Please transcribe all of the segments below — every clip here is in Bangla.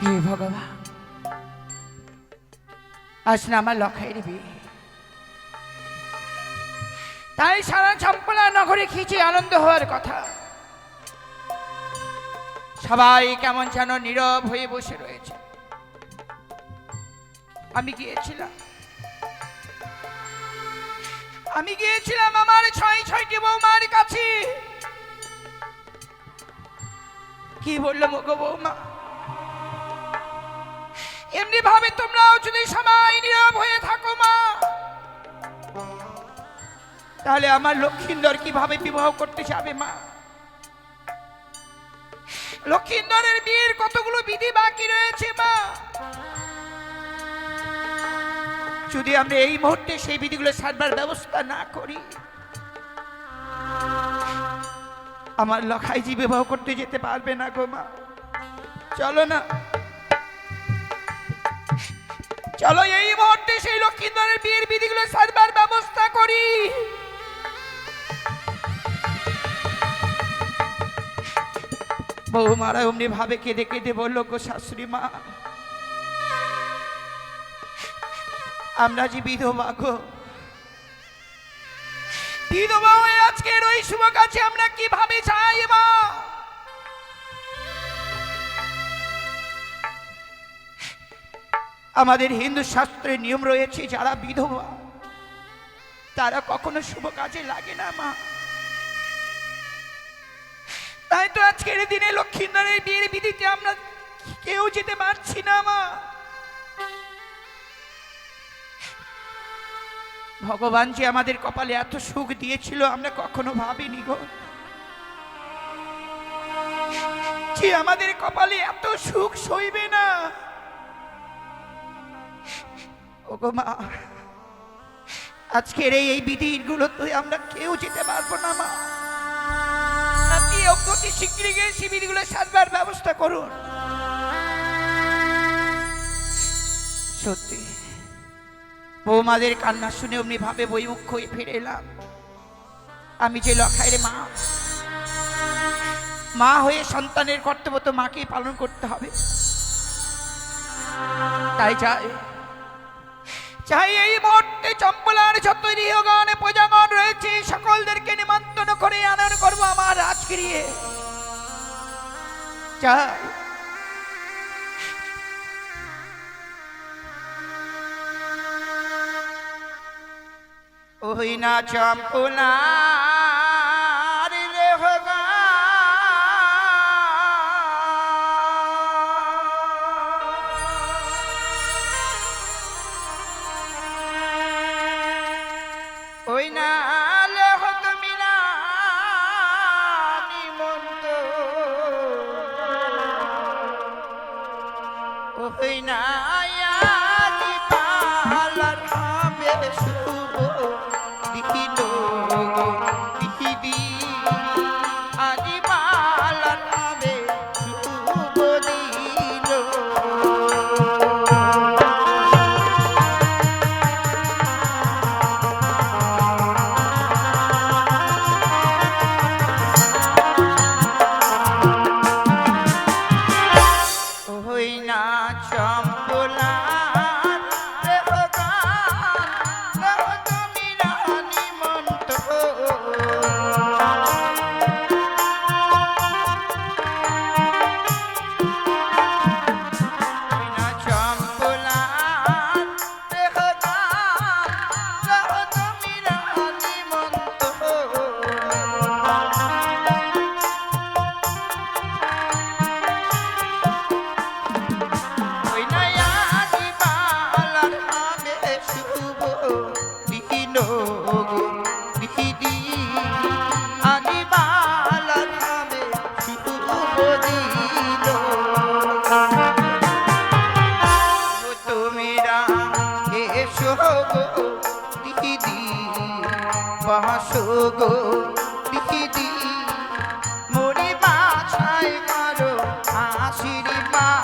হে ভগবান, আজ না আমার লখাইয়ের বিয়ে, তাই সারা চম্পলা নগরে খিচে আনন্দ হওয়ার কথা। সবাই কেমন যেন নীরব হয়ে বসে রয়েছে। আমি গিয়েছিলাম আমার ছয়টি বৌমার কাছে। কি বললো গো বৌমা, এমনি ভাবে তোমরাও যদি সবাই নীরব হয়ে থাকো মা, তাহলে আমার লক্ষিন্দর কিভাবে বিবাহ করতে যাবে মা? লক্ষিন্দরের বিয়ের কতগুলো বিধি বাকি রয়েছে মা। যদি আমরা এই মুহূর্তে সেই বিধিগুলো সারবার ব্যবস্থা না করি, আমার লখাইজি বিবাহ করতে যেতে পারবে না গো মা। চলো না, চলো এই মুহূর্তে সেই লক্ষিন্দরের বিয়ের বিধিগুলো সারবার ব্যবস্থা করি। বৌমারা অমনি ভাবে কেঁদে কেঁদে বললো, গো শাশুড়ি মা, আমরা যে বিধবা গো, বিধবা হয়ে আজকের ওই শুভ কাজে আমরা কিভাবে যাই মা? আমাদের হিন্দু শাস্ত্রের নিয়ম রয়েছে, যারা বিধবা তারা কখনো শুভ কাজে লাগে না মা। তাই তো আজকের দিনে লক্ষিন্দরের বিয়ের বিধিতে আমরা কেউ যেতে পারছি না মা। ভগবান যে আমাদের কপালে এত সুখ দিয়েছিল আমরা কখনো ভাবিনি গো। যে আমাদের কপালে এত সুখ সইবে না। ওগো মা, আজকের এই বিধিগুলোতে আমরা কেউ যেতে পারবো না মা। আপনি অতি শীঘ্রই গিয়ে সেই বিধিগুলো সারবার ব্যবস্থা করুন। সত্যি বৌমাদের কান্না শুনে অমনি ভাবে বইমুখ হয়ে ফিরে এলাম। আমি যে লখাইয়ের মা হয়ে সন্তানের কর্তব্য তো মাকেই পালন করতে হবে। তাই চাই এই মুহূর্তে চম্পলার যত গৃহগণ প্রজাগণ রয়েছে সকলদেরকে নিমন্ত্রণ করে আনয়ন করবো আমার রাজগৃহে। চাই ওই না চম্পলার রেহগণ ওই না লেহ তুমি না নিমন্ত ওই না আদি পালার হবে শুভ দিল দিদি আদি পালার হবে শুভ দিল। গো দিদি মরি বাছাই করো আশীর্বাদ।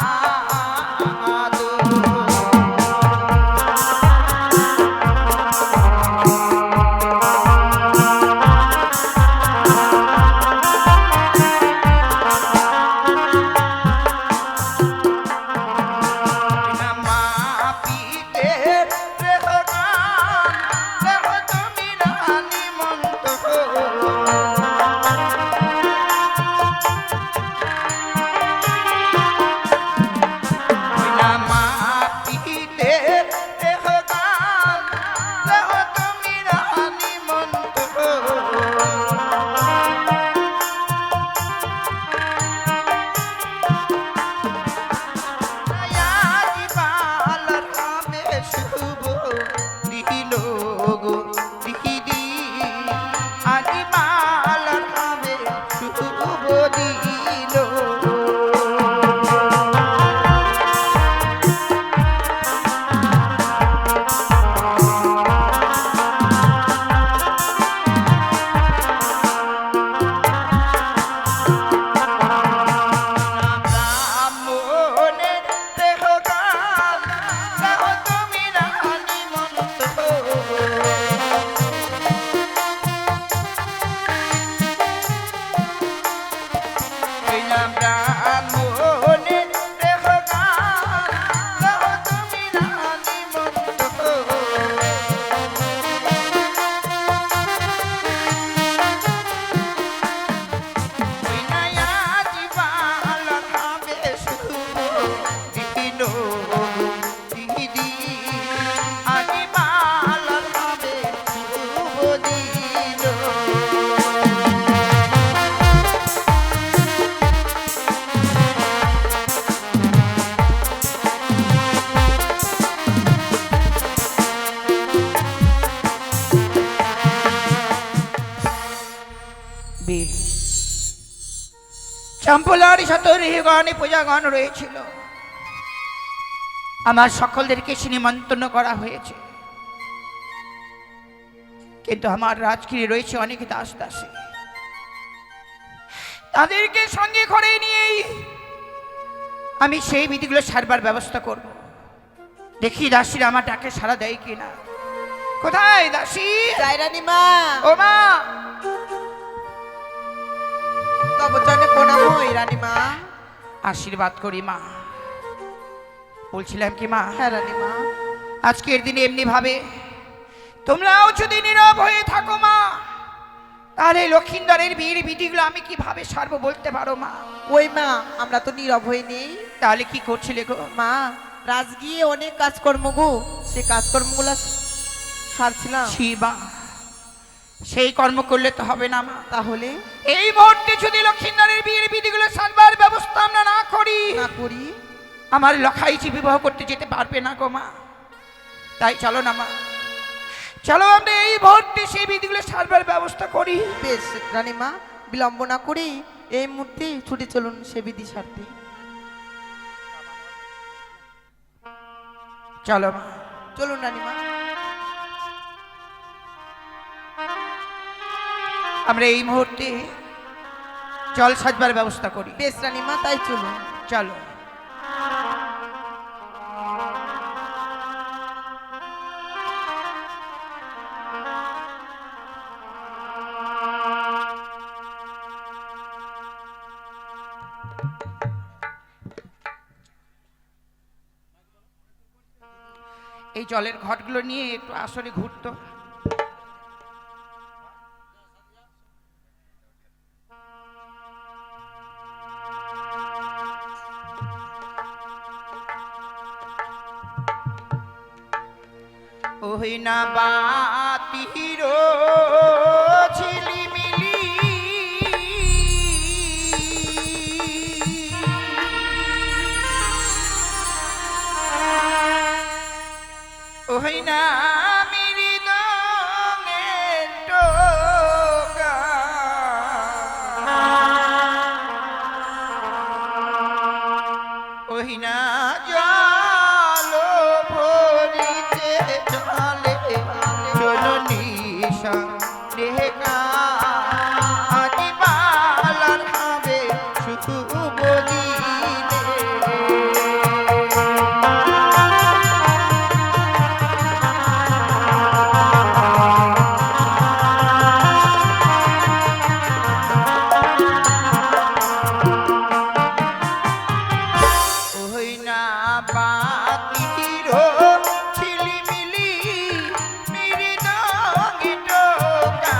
হইলাম ব্রাহ্মণে দেহ গান লহ তুমি রানী মন্ত হইনায়া জীবালার হবে শুভ দিন দিদি আজি বালার হবে শুভ দিন চম্পলার শতরিহগণে পূজাগণ রয়েছিল আমার সকলদেরকে সে নিমন্ত্রণ করা হয়েছে কিন্তু আমার রাজগৃহে রয়েছে অনেক দাস দাসী তাদেরকে সঙ্গে করে নিয়েই আমি সেই বিধিগুলো সারবার ব্যবস্থা করব দেখি দাসীরা আমার ডাকে সাড়া দেয় কিনা কোথায় দাসী জয় রানীমা ও মা তব চরণে প্রণাম হই রানীমা আশীর্বাদ করি মা বলছিলাম কি মা হ্যাঁ রানীমা আজকের দিনে এমনি ভাবে তোমরাও যদি নীরব হয়ে থাকো মা তাহলে লক্ষিন্দরের বিয়ের বিধিগুলো আমি কিভাবে সারবো বলতে পারো মা ওই মা আমরা তো নীরব হয়ে নেই তাহলে কি করছিলে গো মা রাজগিয়ে অনেক কাজকর্ম গো সে কাজকর্মগুলো সারছিলাম শিবা সেই কর্ম করলে তো হবে না মা তাহলে এই মুহূর্তে যদি লক্ষিন্দরের বিয়ের বিধিগুলো সারবার ব্যবস্থা আমরা না করি না করি আমার লখাইছি বিবাহ করতে যেতে পারবে না গো মা তাই চলো না মা চলো আমরা এই মুহূর্তে সেই বিধিগুলো সারবার ব্যবস্থা করি বেশ রানীমা বিলম্ব না করি এই মুহূর্তে ছুটে চলুন সে বিধি সারতে চলো মা চলুন রানীমা আমরা এই মুহূর্তে জল সাজবার ব্যবস্থা করি বেশ রানীমা তাই চলুন চলো এই জলের ঘটগুলো নিয়ে একটু আসরে ঘুরতো ওই না বাতির ঝিলিমিলি ওই না মৃদঙ্গের টোকা ওই না জল ভরিতে জলে চলো নিশা রেখা আজি বালার হবে শুভ দিনে ওই না বাতির ঝিলিমিলি মৃদঙ্গের টোকা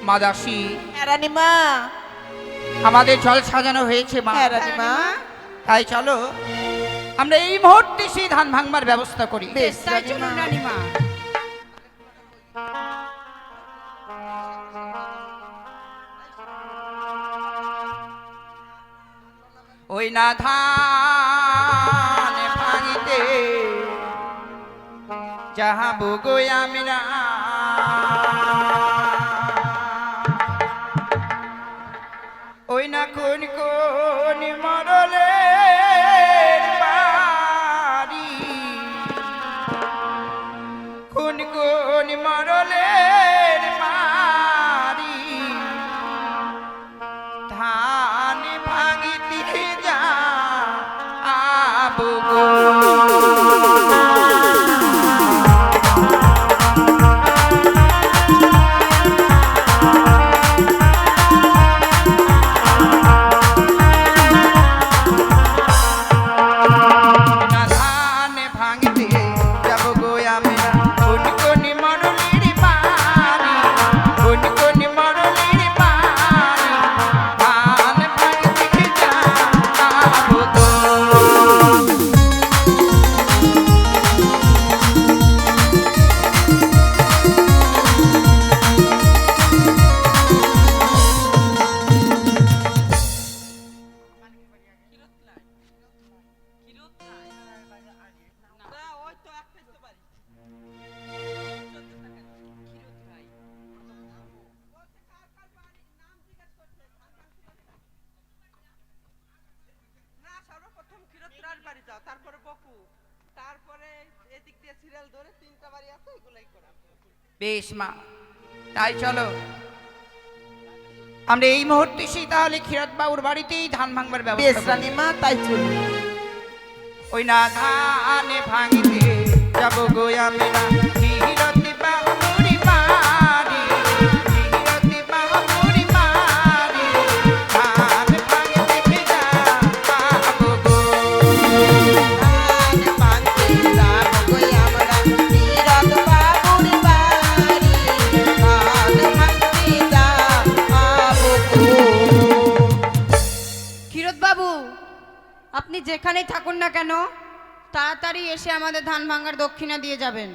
মা দাসী, হ্যাঁ রানীমা, আমাদের জল সাজানো হয়েছে মা। হ্যাঁ রানীমা। তাই চলো আমরা এই মুহূর্তে সেই ধান ভাঙবার ব্যবস্থা করি। বেশ তাই চলুন রানীমা। ওই না ধান ভাঙিতে যাহা বগৈ আমরা, ওই না কোন কোন মরলের বাড়ি, কোন কোন মরলের বাড়ি, ধান ভাঙিতে যা আবগো। তারপরে বকু, তারপরে এদিক দিয়ে সিরিয়াল ধরে 3টা বাড়ি আছে ওইগুলাই করা। বেশ মা, তাই চলো আমরা এই মুহূর্তে সেই তাহলে ক্ষীরত বাবুর বাড়িতেই ধান ভাঙবার বেশ ব্যবস্থা করি। রানীমা, তাই চলুন। ওই না ধান ভাঙিতে যাব গো আমরা, ক্ষীরত বাবুর বাড়ি, ক্ষীরত বাবুর বাড়ি, ধান ভাঙিতে যাবো গো। ধান ভাঙতে যাবো গো আমরা, ক্ষীরত বাবুর বাড়ি, ধান ভাঙতে যাবো গো। ক্ষীরোদ বাবু, আপনি যেখানেই থাকুন না কেন তাড়াতাড়ি এসে আমাদের ধান ভাঙার দক্ষিণা দিয়ে যাবেন।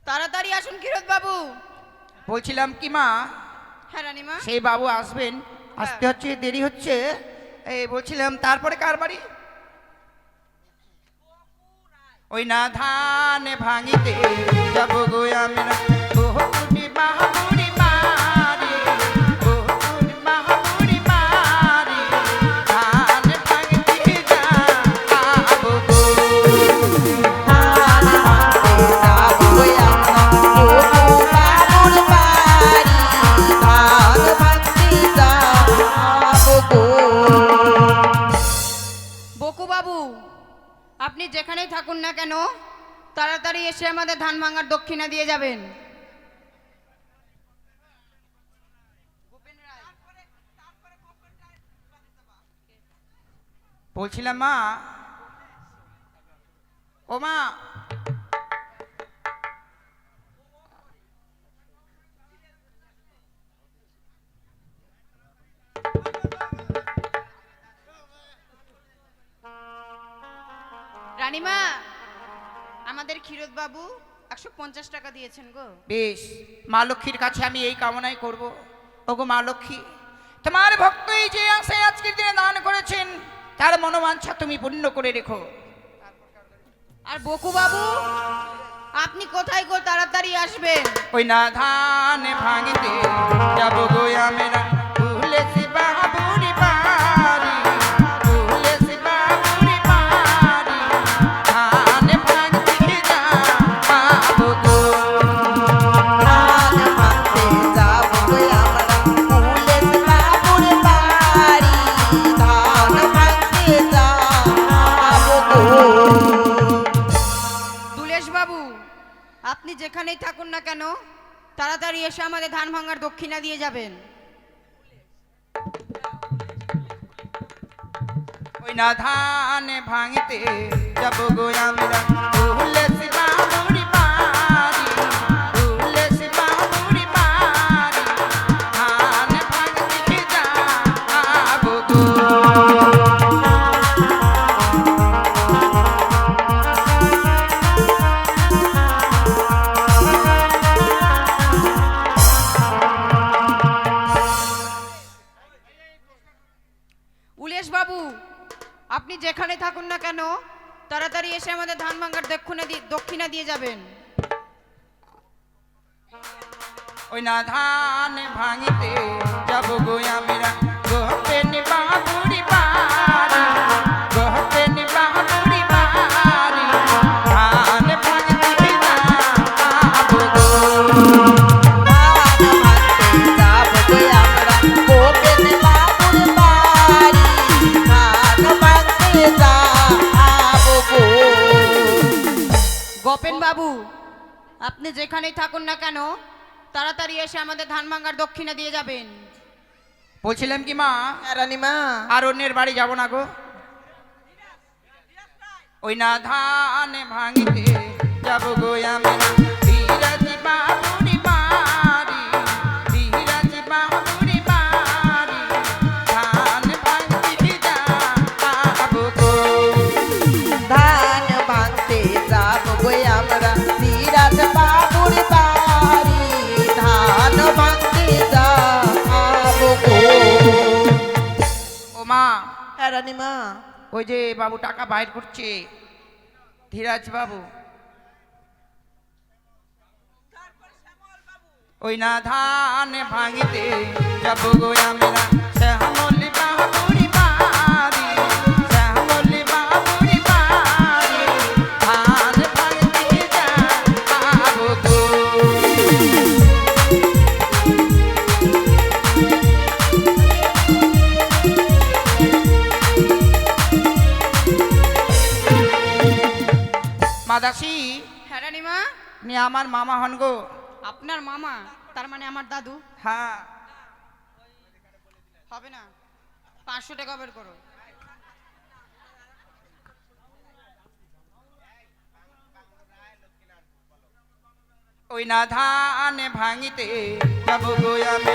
তাড়াতাড়ি আসুন ক্ষীরোদ বাবু। বলছিলাম কি মা, হ্যাঁ রানীমা। সেই বাবু আসবেন, আসতে হচ্ছে দেরি হচ্ছে। এই বলছিলাম তারপরে কার বাড়ি? ওই না ধান ভাঙিতে যাব গো আমরা, বহুকুটি বাহাবুরি বাড়ি, বহুকুটি বাহাবুরি বাড়ি, ধান ভাঙিতে যাবো গো। ধান ভাঙতে যাবো গো আমরা, বকু বাবুর বাড়ি, ধান ভাঙতে যাবো গো। বকু বাবু, আপনি যেখানেই থাকুন না কেন তাড়াতাড়ি এসে আমাদের ধান ভাঙার দক্ষিণা দিয়ে যাবেন। বলছিলাম মা, ও মা, রানীমা, আমাদের ক্ষীরোদ বাবু 150 টাকা দিয়েছেন গো। বেশ, মা লক্ষ্মীর কাছে আমি এই কামনাই করব। ওগো মা লক্ষ্মী, তোমার ভক্তই যে আসে আজকের দিনে দান করেছেন, তার মনোবাঞ্ছা তুমি পূর্ণ করে রেখো। আর বকু বাবু, আপনি কোথায় গো, তাড়াতাড়ি আসবেন। ওই না ধান ভাঙিতে যাব গো আমরা, তুলসী বাবুরি বাড়ি, তুলসী বাবুরি বাড়ি, ধান ভাঙিতে যাবো গো। ধান ভাঙতে যাবো গো আমরা, তুলসী বাবুর বাড়ি, ধান ভাঙতে যাবো গো। দুলেশ বাবু, আপনি যেখানেই থাকুন না কেন তাড়াতাড়ি এসে আমাদের ধান ভাঙার দক্ষিণা দিয়ে যাবেন। ওই না ধান ভাঙিতে যাব গো আমরা, তুলসী বাবুরি কেন তাড়াতাড়ি এসে আমাদের ধান ভাঙার দক্ষিণা দিয়ে যাবেন। ওই না ধান ভাঙিতে যাব গো আমরা গোপেন বাবুরি বাড়ি, গোপেন বাবুরি বাড়ি, ধান ভাঙিতে যাব গো। ধান ভাঙতে যাব গো আমরা গোপেন বাবুর বাড়ি, ধান ভাঙতে যাব গো। গোপেন বাবু, আপনি যেখানেই থাকুন না কেন তাড়াতাড়ি এসে আমাদের ধান ভাঙার দক্ষিণা দিয়ে যাবেন। বলছিলাম কি মা, হ্যাঁ রানীমা, আর অন্যের বাড়ি যাব না গো। ওই না ধান ভাঙিতে যাব গো আমরা ধীরাজি বাবুরি বাড়ি, ধীরাজি বাবুরি বাড়ি, ধান ভাঙিতে যাব গো। ধান ভাঙতে যাব গো আমরা ধীরাজ বাবুর বাড়ি, ধান ভাঙতে যাব গো। ও মা, হ্যাঁ রানীমা, ওই যে বাবু টাকা বাইর করছে, ধীরাজ বাবু, ওই না ধান ভাঙিতে যাব গো আমরা শ্যামলি বাবুরি বাড়ি, শ্যামলি বাবুরি বাড়ি, ধান ভাঙিতে যাব গো। মাদাসি হ্যাঁ রানীমা, নি আমার মামা হন গো। আপনার মামা তার মানে আমার দাদু? হ্যাঁ, হবে না, 500 টাকা বের করো। ওই না ধান ভাঙিতে যাব গো আমরা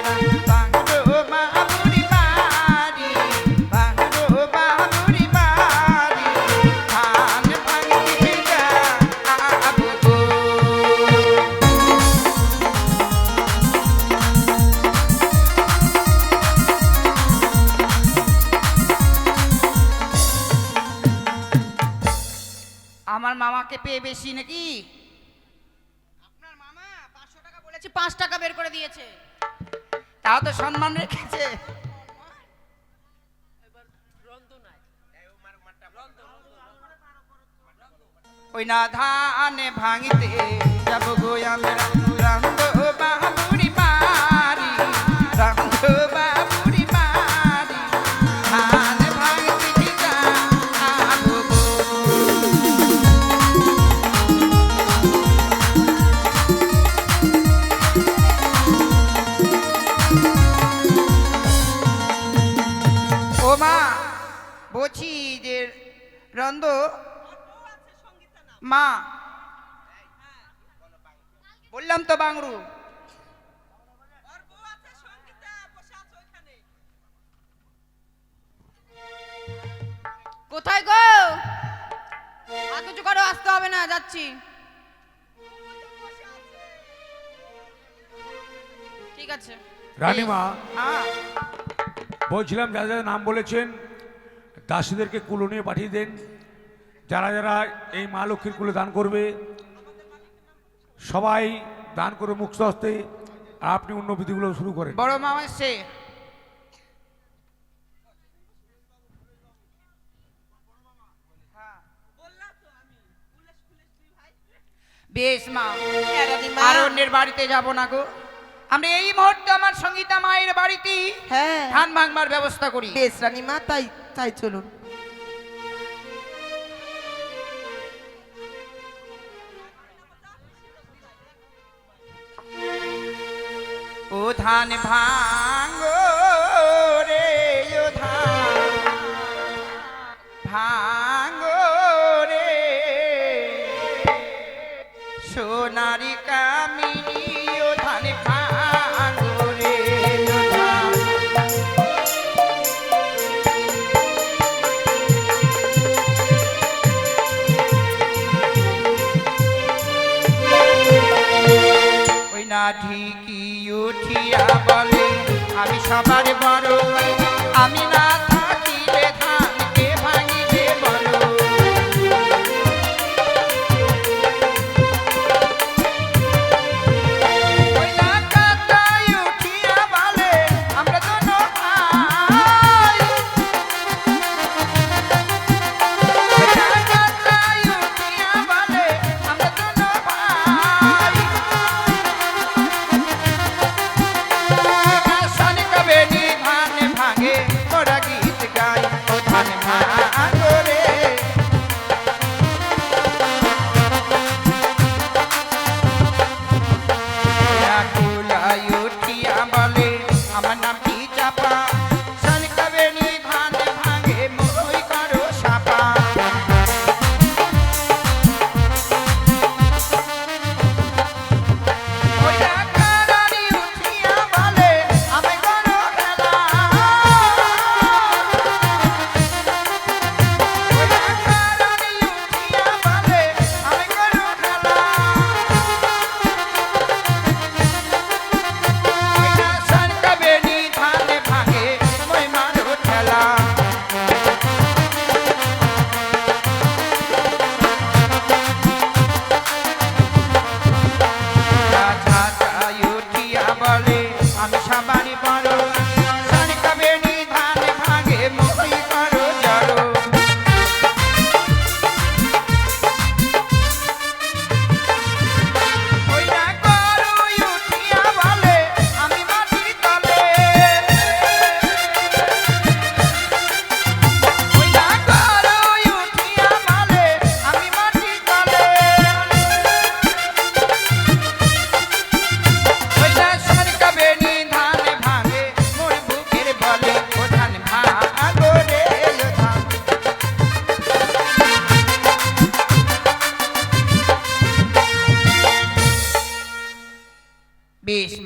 বাংলো বাবুরি বাড়ি, বাংলো বাবুরি বাড়ি, ধান ভাঙিতে যাব গো। আমার মামাকে পেয়ে বেশি নাকি? আপনার মামা 500 টাকা বলেছে, 5 টাকা বের করে দিয়েছে। তাও তো সম্মান রেখেছে। ওই না ধান ভাঙিতে যাব গো আমরা রামদ বাবুরি বাড়ি, রামদ বাবুরি বাড়ি, ধান ভাঙিতে যাব গো। ও মা, বলছি যে রন্দ মা, বললাম তো বাংরু। ওর বউ আছে সঙ্গীতা, বসে আছে ওইখানে। কোথায় গো? আর কিছু করো, আসতে হবে না, যাচ্ছি। ঠিক আছে। রানীমা, হ্যাঁ, বলছিলাম যারা যারা নাম বলেছেন দাসীদেরকে কুলো নিয়ে পাঠিয়ে দেন। যারা যারা এই মা লক্ষ্মীর কুলে দান করবে সবাই দান করে মুক্ত হস্তে, আর আপনি অন্য বিধিগুলো শুরু করেন। বড় মামা সে বেশ মা, হ্যাঁ রানীমা, আর অন্যের বাড়িতে যাব না গো। আমরা এই মুহূর্তে আমার সঙ্গীতা মায়ের বাড়িতে হ্যাঁ ধান ভাঙবার ব্যবস্থা করি। বেশ রানীমা, তাই তাই চলুন। ও ধান ভাঙো রে, ও ধান ভাঙো রে, সোনারি কামিনী, ও ধান ভাঙো রে, ও ধান। ওই না ঢিকি উঠিয়া বলে আমি সবার বড়, আমি না থাকিলে ধানকে ভাঙিবে বলো।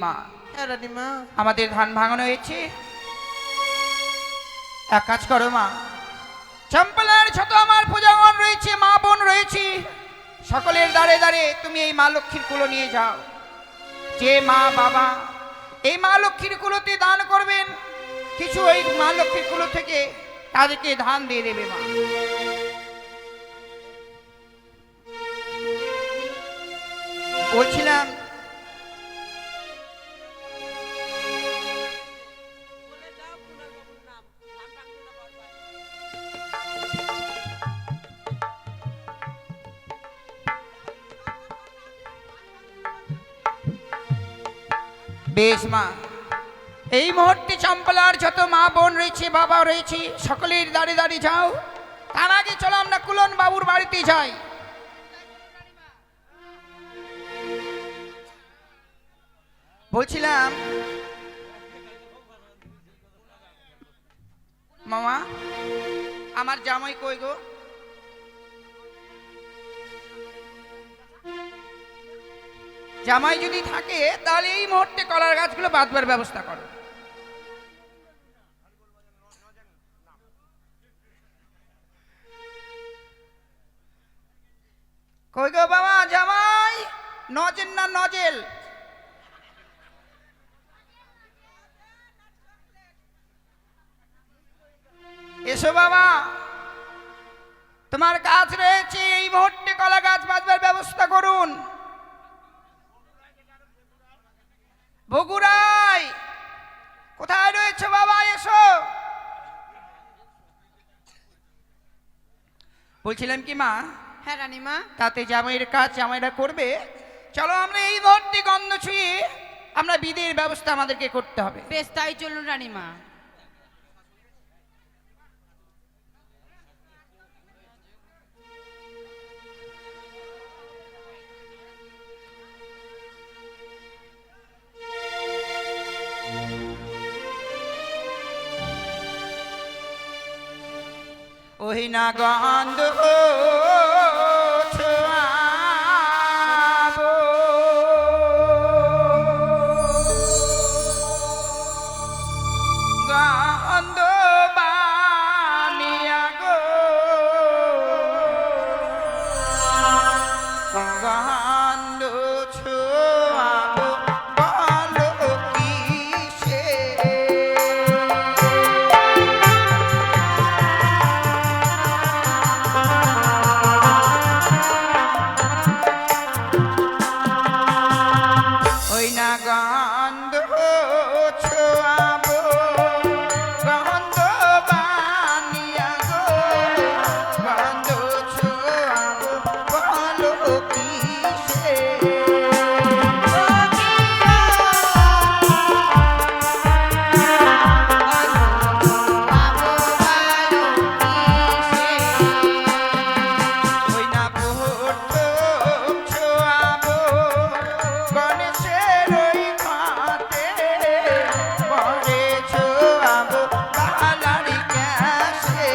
মা, হ্যাঁ রানীমা। আমাদের ধান ভাঙানো হয়েছে, এক কাজ করো মা, চম্পলার যত আমার পূজাগণ রয়েছে, মা বোন রয়েছে, সকলের দ্বারে দ্বারে তুমি এই মা লক্ষ্মীর কুলো নিয়ে যাও। যে মা বাবা এই মা লক্ষ্মীর কুলোতে দান করবেন, কিছু ওই মা লক্ষ্মীর কুলো থেকে তাদেরকে ধান দিয়ে দেবে মা। বলছিলাম বলে দাও কুনাল বাবুর নাম, ধান ভাঙতে না বরবাদ। বেশ মা, এই মুহূর্তে চম্পলার যত মা বোন রয়েছে, বাবা রয়েছে, সকলের দাঁড়ে দাঁড়ে যাও। তার আগে চলো আমরা কুলন বাবুর বাড়িতে যাই। বলছিলাম মামা, আমার জামাই কই গো? জামাই যদি থাকে তাহলে এই মুহূর্তে কলার গাছগুলো বাঁধবার ব্যবস্থা করো। কই গো বাবা জামাই? নজেল না নজেল? এসো বাবা, তোমার কাজ রয়েছে, এই মুহূর্তে কলা গাছ বাঁধবার ব্যবস্থা করুন। বগুড়াই কোথায় রয়েছে বাবা? এসো। বলছিলাম কি মা, হ্যাঁ রানীমা। তাতে জামাইয়ের কাজ জামাইরা করবে, চলো আমরা এই মুহূর্তে গন্ধ ছুঁয়ে আমরা বিধির ব্যবস্থা আমাদেরকে করতে হবে। বেশ, তাই চলুন রানীমা। ওই না গন্ধ ছোঁয়াবো, গন্ধ বানিয়া গো, গন্ধ ছোঁয়াবো, বলো কিসে? ওই না গন্ধ ছোঁয়াবো, গন্ধ বানিয়া গো, গন্ধ ছোঁয়াবো, বলো কিসে? ওই না প্রথম ছোঁয়াবো, গণেশের ওই ঘাটে, পরে ছোঁয়াবো বালার গ্যাসে।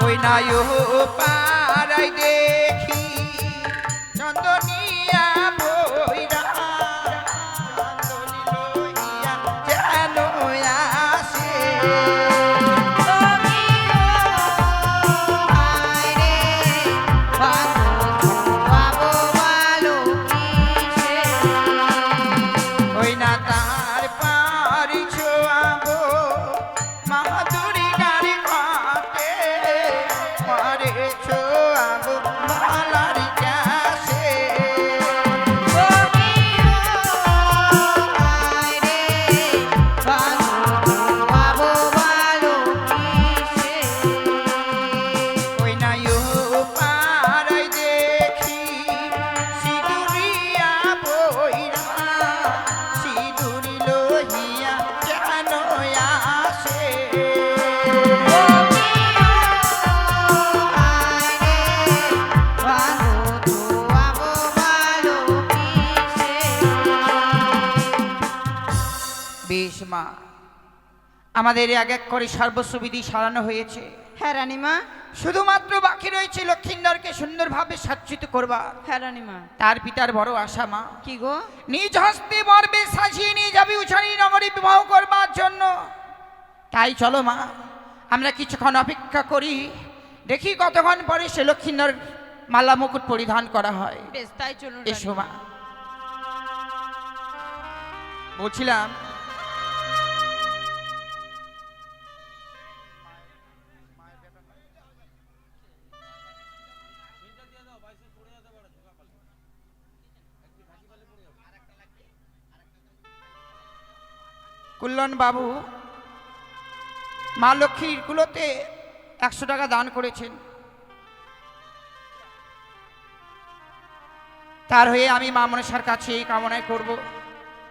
ওই না পাড়াই দেখি চন্দনিয়া বইরা, চন্দনী লইয়া যেন আসে। ওই না তার পারি ছোঁয়াবো, মাধুরী গাড়ি ঘাটে, পরে ছোঁয়াবো বালার গ্যাসে। ওই না পাড়াই দেখি সিঁদুরিয়া বইরা, সিঁদুরি লইয়া যেন আসে। বেশ মা, আমাদের এক এক করে সর্বস্ব বিধি সারানো হয়েছে। হ্যাঁ রানীমা। শুধুমাত্র বাকি রয়েছে লক্ষিন্দরকে সুন্দরভাবে সজ্জিত করবার। হ্যাঁ রানীমা। তার পিতার বড় আশা মা, কি গো? নিজ হস্তে মর্বে সাজিয়ে নিয়ে যাবে উছানি নগরে বিবাহ করবার জন্য। তাই চলো মা, আমরা কিছুক্ষণ অপেক্ষা করি, দেখি কতক্ষণ পরে সে লক্ষিন্দর মালা মুকুট পরিধান করা হয়। বেশ, তাই চলুন এসো রানীমা। মা। বলছিলাম কল্যাণ বাবু মা লক্ষ্মীর কুলোতে 100 টাকা দান করেছেন। তার হয়ে আমি মা মনসার কাছে এই কামনাই করব,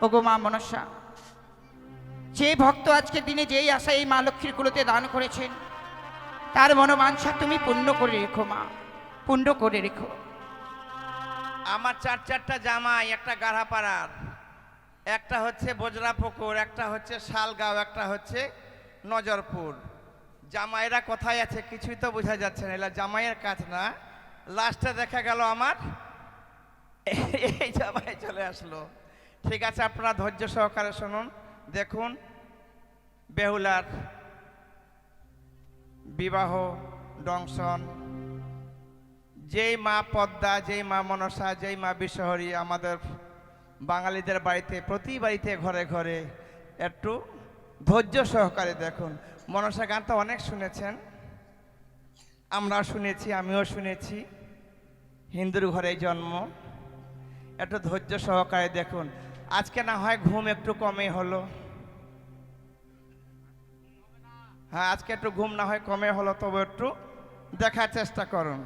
ওগো মা মনসা, যে ভক্ত আজকের দিনে যেই আশা এই মা লক্ষ্মীর কুলোতে দান করেছেন, তার মনোবাঞ্ছা তুমি পূর্ণ করে রেখো মা, পূর্ণ করে রেখো। আমার চারটা জামাই, একটা গাড়াপাড়ার, একটা হচ্ছে বজরাপুকুর, একটা হচ্ছে শালগাঁও, একটা হচ্ছে নজরপুর। জামাইরা কোথায় আছে কিছুই তো বোঝা যাচ্ছে না, এলা জামাইয়ের কাজ না। লাস্টে দেখা গেল আমার এই জামাই চলে আসলো। ঠিক আছে, আপনারা ধৈর্য সহকারে শুনুন। দেখুন, বেহুলার বিবাহ দংশন, যেই মা পদ্মা, যেই মা মনসা, যেই মা বিশ্বহরী আমাদের বাঙালিদের বাড়িতে, প্রতি বাড়িতে ঘরে ঘরে, একটু ধৈর্য সহকারে দেখুন। মনসা গান তো অনেক শুনেছেন, আমরা শুনেছি, আমিও শুনেছি, হিন্দুর ঘরে জন্ম। একটু ধৈর্য সহকারে দেখুন। আজকে না হয় ঘুম একটু কমে হলো, হ্যাঁ আজকে একটু ঘুম না হয় কমে হলো, তবে একটু দেখার চেষ্টা করুন।